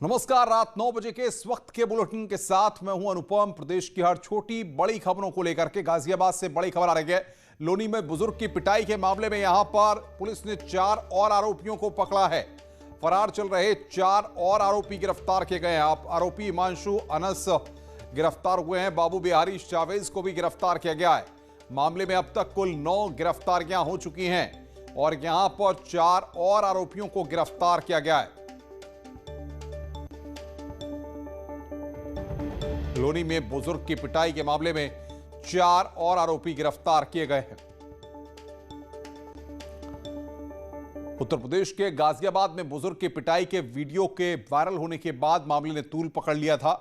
नमस्कार। रात 9 बजे के इस वक्त के बुलेटिन के साथ मैं हूं अनुपम। प्रदेश की हर छोटी बड़ी खबरों को लेकर के गाजियाबाद से बड़ी खबर आ रही है। लोनी में बुजुर्ग की पिटाई के मामले में यहां पर पुलिस ने 4 और आरोपियों को पकड़ा है। फरार चल रहे 4 और आरोपी गिरफ्तार किए गए हैं। आरोपी हिमांशु अनस गिरफ्तार हुए हैं। बाबू बिहारी जावेद को भी गिरफ्तार किया गया है। मामले में अब तक कुल 9 गिरफ्तारियां हो चुकी हैं और यहां पर 4 और आरोपियों को गिरफ्तार किया गया है। लोनी में बुजुर्ग की पिटाई के मामले में 4 और आरोपी गिरफ्तार किए गए हैं। उत्तर प्रदेश के गाजियाबाद में बुजुर्ग की पिटाई के वीडियो के वायरल होने के बाद मामले ने तूल पकड़ लिया था।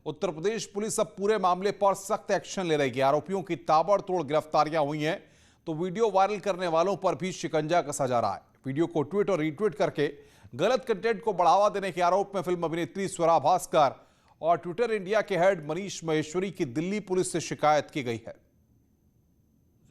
उत्तर प्रदेश पुलिस अब पूरे मामले पर सख्त एक्शन ले रही है। आरोपियों की ताबड़तोड़ गिरफ्तारियां हुई हैं तो वीडियो वायरल करने वालों पर भी शिकंजा कसा जा रहा है। वीडियो को ट्वीट और रीट्वीट करके गलत कंटेंट को बढ़ावा देने के आरोप में फिल्म अभिनेत्री स्वरा भास्कर और ट्विटर इंडिया के हेड मनीष माहेश्वरी की दिल्ली पुलिस से शिकायत की गई है।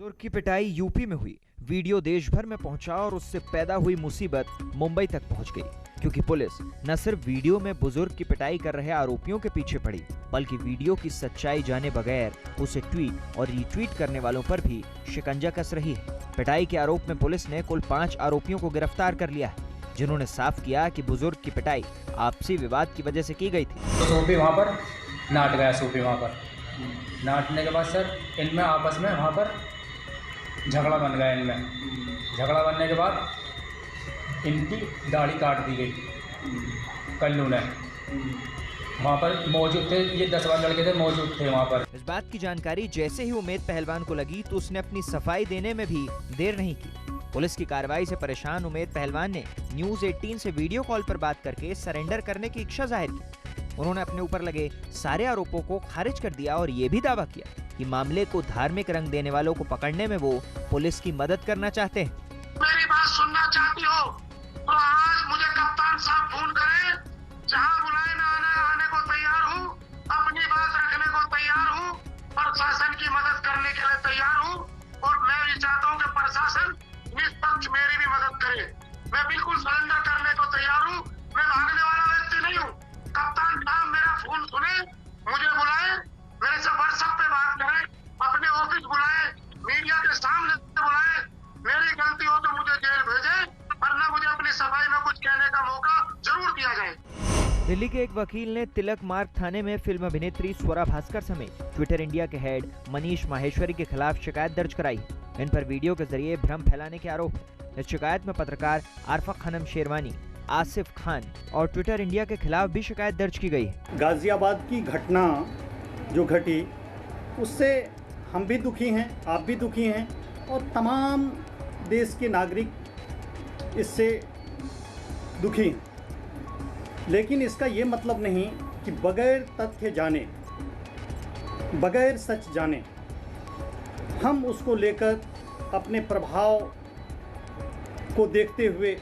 बुजुर्ग की पिटाई यूपी में हुई। वीडियो देश भर में पहुंचा और उससे पैदा हुई मुसीबत मुंबई तक पहुंच गई, क्योंकि पुलिस न सिर्फ वीडियो में बुजुर्ग की पिटाई कर रहे आरोपियों के पीछे पड़ी, बल्कि वीडियो की सच्चाई जाने बगैर उसे ट्वीट और रीट्वीट करने वालों पर भी शिकंजा कस रही है। पिटाई के आरोप में पुलिस ने कुल 5 आरोपियों को गिरफ्तार कर लिया है, जिन्होंने साफ किया कि बुजुर्ग की पिटाई आपसी विवाद की वजह से की गई थी। तो सूफी वहाँ पर नाट गया। सूफी वहाँ पर नाटने के बाद सर इनमें आपस में वहाँ पर झगड़ा बन गया। इनमें झगड़ा बनने के बाद इनकी दाढ़ी काट दी गई। कल्लू ने वहाँ पर मौजूद थे, ये 10-12 लड़के थे मौजूद थे वहाँ पर। इस बात की जानकारी जैसे ही उमेद पहलवान को लगी तो उसने अपनी सफाई देने में भी देर नहीं की। पुलिस की कार्रवाई से परेशान उमेद पहलवान ने न्यूज़ 18 से वीडियो कॉल पर बात करके सरेंडर करने की इच्छा जाहिर की। उन्होंने अपने ऊपर लगे सारे आरोपों को खारिज कर दिया और ये भी दावा किया कि मामले को धार्मिक रंग देने वालों को पकड़ने में वो पुलिस की मदद करना चाहते हैं। मेरी बात सुनना चाहती हो तो आज मुझे कप्तान साहब फोन करें, जहां बुलाए मैं आने को तैयार हूं, अपनी बात रखने को तैयार हूं, प्रशासन की मदद करने के लिए तैयार हूं और मैं भी चाहता हूं कि प्रशासन निष्पक्ष मेरी भी मदद करे। मैं बिल्कुल सरेंडर करने को तैयार हूं। मैं भागने वाला व्यक्ति नहीं हूं। कप्तान साहब मेरा फोन सुने, मुझे बुलाए, मेरे से व्हाट्सएप पे बात करें, अपने ऑफिस बुलाए, मीडिया के सामने बुलाए। मेरी गलती हो तो मुझे जेल भेजे, वरना मुझे अपनी सफाई में कुछ कहने का मौका जरूर दिया जाए। दिल्ली के एक वकील ने तिलक मार्ग थाने में फिल्म अभिनेत्री स्वरा भास्कर समेत ट्विटर इंडिया के हेड मनीष माहेश्वरी के खिलाफ शिकायत दर्ज कराई। इन पर वीडियो के जरिए भ्रम फैलाने के आरोप है। इस शिकायत में पत्रकार आरफा खनम शेरवानी, आसिफ खान और ट्विटर इंडिया के खिलाफ भी शिकायत दर्ज की गई है। गाजियाबाद की घटना जो घटी उससे हम भी दुखी हैं, आप भी दुखी हैं और तमाम देश के नागरिक इससे दुखी हैं। लेकिन इसका ये मतलब नहीं कि बगैर तथ्य जाने, बगैर सच जाने हम उसको लेकर अपने प्रभाव को देखते हुए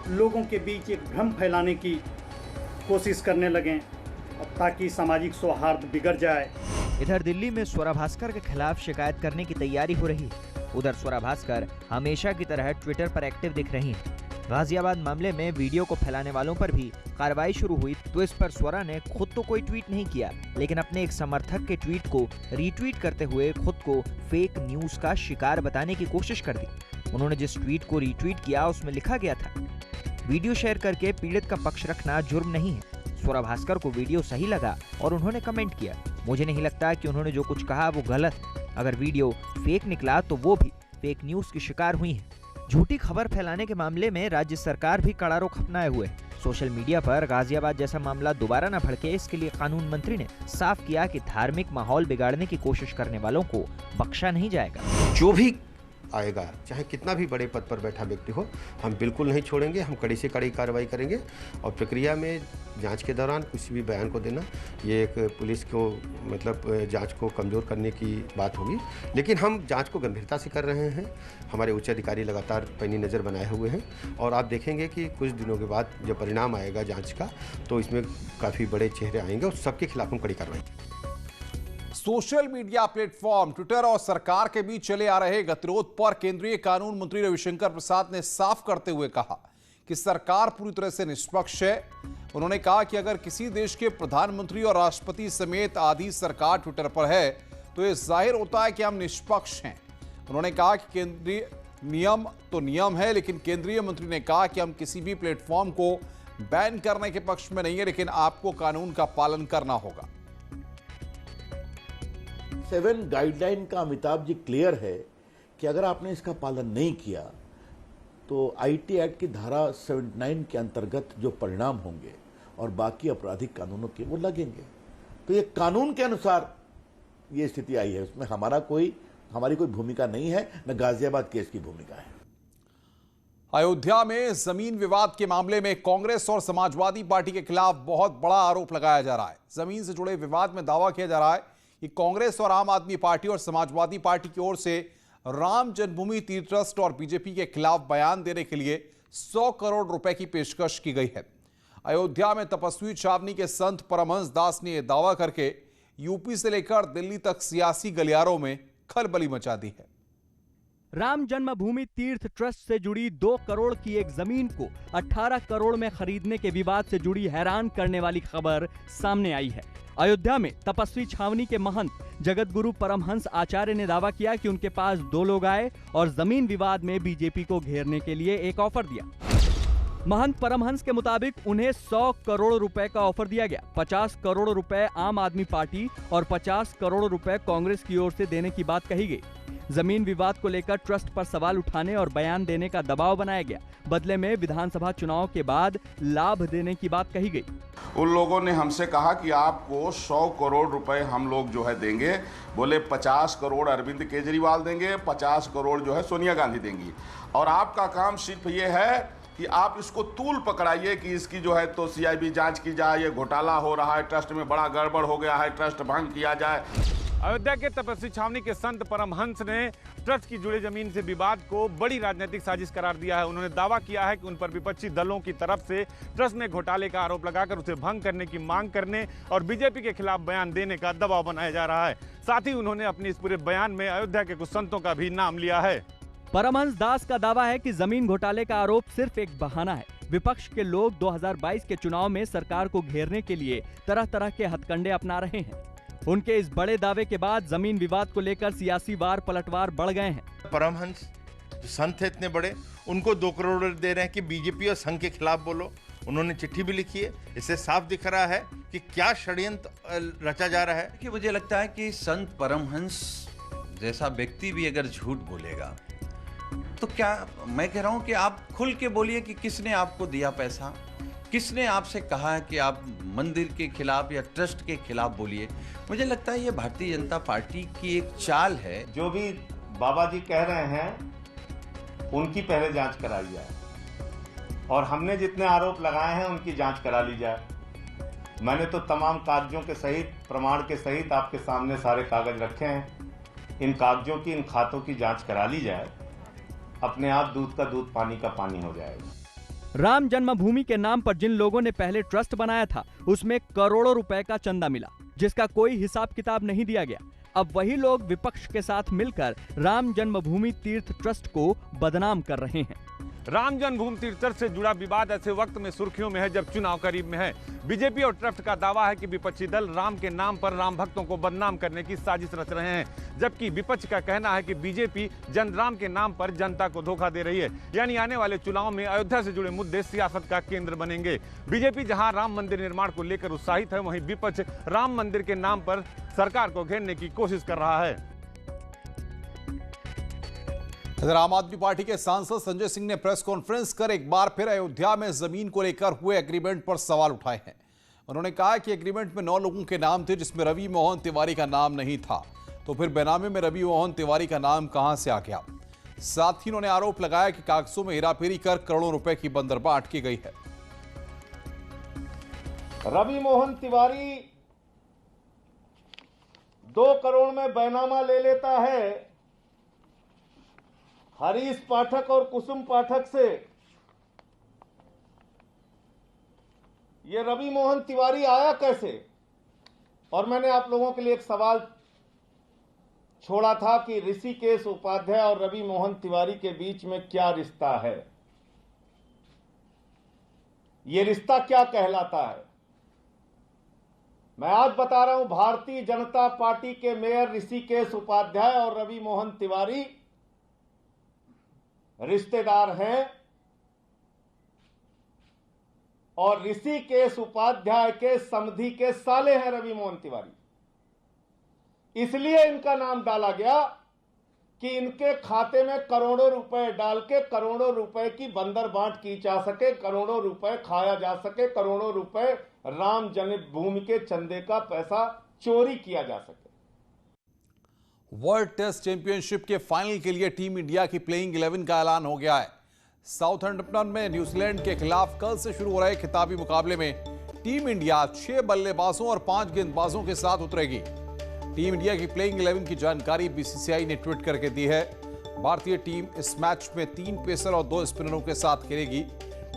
लोगों के बीच एक भ्रम फैलाने की कोशिश करने लगें ताकि सामाजिक सौहार्द बिगड़ जाए। इधर दिल्ली में स्वरा भास्कर के खिलाफ शिकायत करने की तैयारी हो रही है। उधर स्वरा भास्कर हमेशा की तरह ट्विटर पर एक्टिव दिख रही हैं। गाजियाबाद मामले में वीडियो को फैलाने वालों पर भी कार्रवाई शुरू हुई तो इस पर स्वरा ने खुद तो कोई ट्वीट नहीं किया, लेकिन अपने एक समर्थक के ट्वीट को रीट्वीट करते हुए खुद को फेक न्यूज का शिकार बताने की कोशिश कर दी। उन्होंने जिस ट्वीट को रीट्वीट किया उसमें लिखा गया था, वीडियो शेयर करके पीड़ित का पक्ष रखना जुर्म नहीं है। स्वरा भास्कर को वीडियो सही लगा और उन्होंने कमेंट किया, मुझे नहीं लगता कि उन्होंने जो कुछ कहा वो गलत है। अगर वीडियो फेक निकला तो वो भी फेक न्यूज की शिकार हुई है। झूठी खबर फैलाने के मामले में राज्य सरकार भी कड़ा रुख अपनाए हुए है। सोशल मीडिया पर गाजियाबाद जैसा मामला दोबारा न भड़के, इसके लिए कानून मंत्री ने साफ किया कि धार्मिक माहौल बिगाड़ने की कोशिश करने वालों को बख्शा नहीं जाएगा। जो भी आएगा, चाहे कितना भी बड़े पद पर बैठा व्यक्ति हो, हम बिल्कुल नहीं छोड़ेंगे। हम कड़ी से कड़ी कार्रवाई करेंगे और प्रक्रिया में जांच के दौरान किसी भी बयान को देना ये एक पुलिस को मतलब जांच को कमज़ोर करने की बात होगी। लेकिन हम जांच को गंभीरता से कर रहे हैं। हमारे उच्च अधिकारी लगातार पैनी नज़र बनाए हुए हैं और आप देखेंगे कि कुछ दिनों के बाद जब परिणाम आएगा जाँच का तो इसमें काफ़ी बड़े चेहरे आएंगे और सबके खिलाफ हम कड़ी कार्रवाई। सोशल मीडिया प्लेटफॉर्म ट्विटर और सरकार के बीच चले आ रहे गतिरोध पर केंद्रीय कानून मंत्री रविशंकर प्रसाद ने साफ करते हुए कहा कि सरकार पूरी तरह से निष्पक्ष है। उन्होंने कहा कि अगर किसी देश के प्रधानमंत्री और राष्ट्रपति समेत आधी सरकार ट्विटर पर है तो यह जाहिर होता है कि हम निष्पक्ष हैं। उन्होंने कहा कि केंद्रीय नियम तो नियम है, लेकिन केंद्रीय मंत्री ने कहा कि हम किसी भी प्लेटफॉर्म को बैन करने के पक्ष में नहीं है, लेकिन आपको कानून का पालन करना होगा। 7 गाइडलाइन का अमिताभ जी क्लियर है कि अगर आपने इसका पालन नहीं किया तो आईटी एक्ट की धारा 79 के अंतर्गत जो परिणाम होंगे और बाकी आपराधिक कानूनों के वो लगेंगे। तो ये कानून के अनुसार ये स्थिति आई है, उसमें हमारी कोई भूमिका नहीं है, न गाजियाबाद केस की भूमिका है। अयोध्या में जमीन विवाद के मामले में कांग्रेस और समाजवादी पार्टी के खिलाफ बहुत बड़ा आरोप लगाया जा रहा है। जमीन से जुड़े विवाद में दावा किया जा रहा है कि कांग्रेस और आम आदमी पार्टी और समाजवादी पार्टी की ओर से राम जन्मभूमि तीर्थ ट्रस्ट और बीजेपी के खिलाफ बयान देने के लिए 100 करोड़ रुपए की पेशकश की गई है। अयोध्या में तपस्वी छावनी के संत परमहंस दास ने यह दावा करके यूपी से लेकर दिल्ली तक सियासी गलियारों में खलबली मचा दी है। राम जन्मभूमि तीर्थ ट्रस्ट से जुड़ी 2 करोड़ की एक जमीन को 18 करोड़ में खरीदने के विवाद से जुड़ी हैरान करने वाली खबर सामने आई है। अयोध्या में तपस्वी छावनी के महंत जगत गुरु परमहंस आचार्य ने दावा किया कि उनके पास 2 लोग आए और जमीन विवाद में बीजेपी को घेरने के लिए एक ऑफर दिया। महंत परमहंस के मुताबिक उन्हें 100 करोड़ रुपए का ऑफर दिया गया। 50 करोड़ रुपए आम आदमी पार्टी और 50 करोड़ रुपए कांग्रेस की ओर से देने की बात कही गई। जमीन विवाद को लेकर ट्रस्ट पर सवाल उठाने और बयान देने का दबाव बनाया गया। बदले में विधानसभा चुनाव के बाद लाभ देने की बात कही गई। उन लोगों ने हमसे कहा कि आपको 100 करोड़ रुपए हम लोग जो है देंगे। बोले 50 करोड़ अरविंद केजरीवाल देंगे, 50 करोड़ जो है सोनिया गांधी देंगी, और आपका काम सिर्फ ये है कि आप इसको तूल पकड़ाइए कि इसकी जो है तो सीआईबी जांच की जाए, ये घोटाला हो रहा है, ट्रस्ट में बड़ा गड़बड़ हो गया है, ट्रस्ट भंग किया जाए। अयोध्या के तपस्वी छावनी के संत परमहंस ने ट्रस्ट की जुड़े जमीन से विवाद को बड़ी राजनीतिक साजिश करार दिया है। उन्होंने दावा किया है कि उन पर विपक्षी दलों की तरफ से ट्रस्ट में घोटाले का आरोप लगाकर उसे भंग करने की मांग करने और बीजेपी के खिलाफ बयान देने का दबाव बनाया जा रहा है। साथ ही उन्होंने अपने इस पूरे बयान में अयोध्या के कुछ संतों का भी नाम लिया है। परमहंस दास का दावा है कि जमीन घोटाले का आरोप सिर्फ एक बहाना है। विपक्ष के लोग 2022 के चुनाव में सरकार को घेरने के लिए तरह तरह के हथकंडे अपना रहे हैं। उनके इस बड़े दावे के बाद जमीन विवाद को लेकर सियासी वार पलटवार बढ़ गए हैं। परमहंस जो संत है इतने बड़े, उनको 2 करोड़ दे रहे हैं कि बीजेपी और संघ के खिलाफ बोलो। उन्होंने चिट्ठी भी लिखी है। इससे साफ दिख रहा है कि क्या षड्यंत्र रचा जा रहा है। कि मुझे लगता है कि संत परमहंस जैसा व्यक्ति भी अगर झूठ बोलेगा तो क्या, मैं कह रहा हूं कि आप खुल के बोलिए कि किसने आपको दिया पैसा, किसने आपसे कहा है कि आप मंदिर के खिलाफ या ट्रस्ट के खिलाफ बोलिए। मुझे लगता है ये भारतीय जनता पार्टी की एक चाल है। जो भी बाबा जी कह रहे हैं उनकी पहले जांच कराई जाए और हमने जितने आरोप लगाए हैं उनकी जांच करा ली जाए। मैंने तो तमाम कागजों के सहित, प्रमाण के सहित आपके सामने सारे कागज रखे हैं। इन कागजों की, इन खातों की जांच करा ली जाए, अपने आप दूध का दूध, पानी का पानी हो जाएगा। राम जन्मभूमि के नाम पर जिन लोगों ने पहले ट्रस्ट बनाया था उसमें करोड़ों रुपए का चंदा मिला, जिसका कोई हिसाब किताब नहीं दिया गया। अब वही लोग विपक्ष के साथ मिलकर राम जन्मभूमि तीर्थ ट्रस्ट को बदनाम कर रहे हैं। राम जन्मभूमि तीर्थ ट्रस्ट से जुड़ा विवाद ऐसे वक्त में सुर्खियों में है जब चुनाव करीब में है। बीजेपी और ट्रस्ट का दावा है कि विपक्षी दल राम के नाम पर राम भक्तों को बदनाम करने की साजिश रच रहे हैं, जबकि विपक्ष का कहना है कि बीजेपी जनराम के नाम पर जनता को धोखा दे रही है। यानी आने वाले चुनाव में अयोध्या से जुड़े मुद्दे सियासत का केंद्र बनेंगे। बीजेपी जहां राम मंदिर निर्माण को लेकर उत्साहित है, वहीं विपक्ष राम मंदिर के नाम पर सरकार को घेरने की कोशिश कर रहा है। इधर आम आदमी पार्टी के सांसद संजय सिंह ने प्रेस कॉन्फ्रेंस कर एक बार फिर अयोध्या में जमीन को लेकर हुए एग्रीमेंट पर सवाल उठाए हैं। उन्होंने कहा कि एग्रीमेंट में 9 लोगों के नाम थे, जिसमें रवि मोहन तिवारी का नाम नहीं था, तो फिर बेनामे में रवि मोहन तिवारी का नाम कहां से आ गया। साथ ही उन्होंने आरोप लगाया कि कागजों में हेराफेरी कर करोड़ों रुपए की बंदरबाट की गई है। रवि मोहन तिवारी 2 करोड़ में बैनामा ले लेता है हरीश पाठक और कुसुम पाठक से। ये रवि मोहन तिवारी आया कैसे? और मैंने आप लोगों के लिए एक सवाल छोड़ा था कि ऋषिकेश उपाध्याय और रवि मोहन तिवारी के बीच में क्या रिश्ता है। ये रिश्ता क्या कहलाता है। मैं आज बता रहा हूं, भारतीय जनता पार्टी के मेयर ऋषिकेश उपाध्याय और रवि मोहन तिवारी रिश्तेदार हैं और ऋषिकेश उपाध्याय के समधी के साले हैं रवि मोहन तिवारी। इसलिए इनका नाम डाला गया कि इनके खाते में करोड़ों रुपए डाल के करोड़ों रुपए की बंदर बांट की जा सके, करोड़ों रुपए खाया जा सके, करोड़ों रुपए राम जन्मभूमि के चंदे का पैसा चोरी किया जा सके। वर्ल्ड टेस्ट चैंपियनशिप के फाइनल के लिए टीम इंडिया की प्लेइंग 11 का ऐलान हो गया है। साउथहैम्पटन में न्यूजीलैंड के खिलाफ कल से शुरू हो रहे खिताबी मुकाबले में टीम इंडिया 6 बल्लेबाजों और 5 गेंदबाजों के साथ उतरेगी। टीम इंडिया की प्लेइंग 11 की जानकारी बीसीसीआई ने ट्वीट करके दी है। भारतीय टीम इस मैच में 3 पेसर और 2 स्पिनरों के साथ खेलेगी।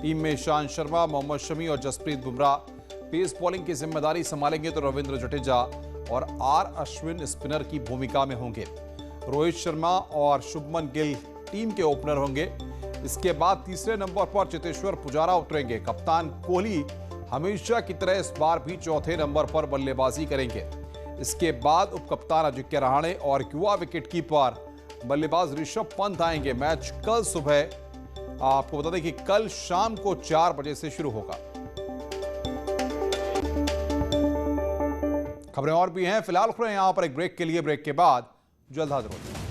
टीम में ईशांत शर्मा, मोहम्मद शमी और जसप्रीत बुमराह पेस बॉलिंग की जिम्मेदारी संभालेंगे तो रविंद्र जडेजा और आर अश्विन स्पिनर की भूमिका में होंगे। रोहित शर्मा और शुभमन गिल टीम के ओपनर होंगे। इसके बाद तीसरे नंबर पर चेतेश्वर पुजारा उतरेंगे। कप्तान कोहली हमेशा की तरह इस बार भी चौथे नंबर पर बल्लेबाजी करेंगे। इसके बाद उपकप्तान अजिंक्य रहाणे और युवा विकेटकीपर बल्लेबाज ऋषभ पंत आएंगे। मैच कल सुबह आपको बता दें कि कल शाम को 4 बजे से शुरू होगा। खबरें और भी हैं, फिलहाल खुले यहां पर एक ब्रेक के लिए। ब्रेक के बाद जल्द हाजिर होते हैं।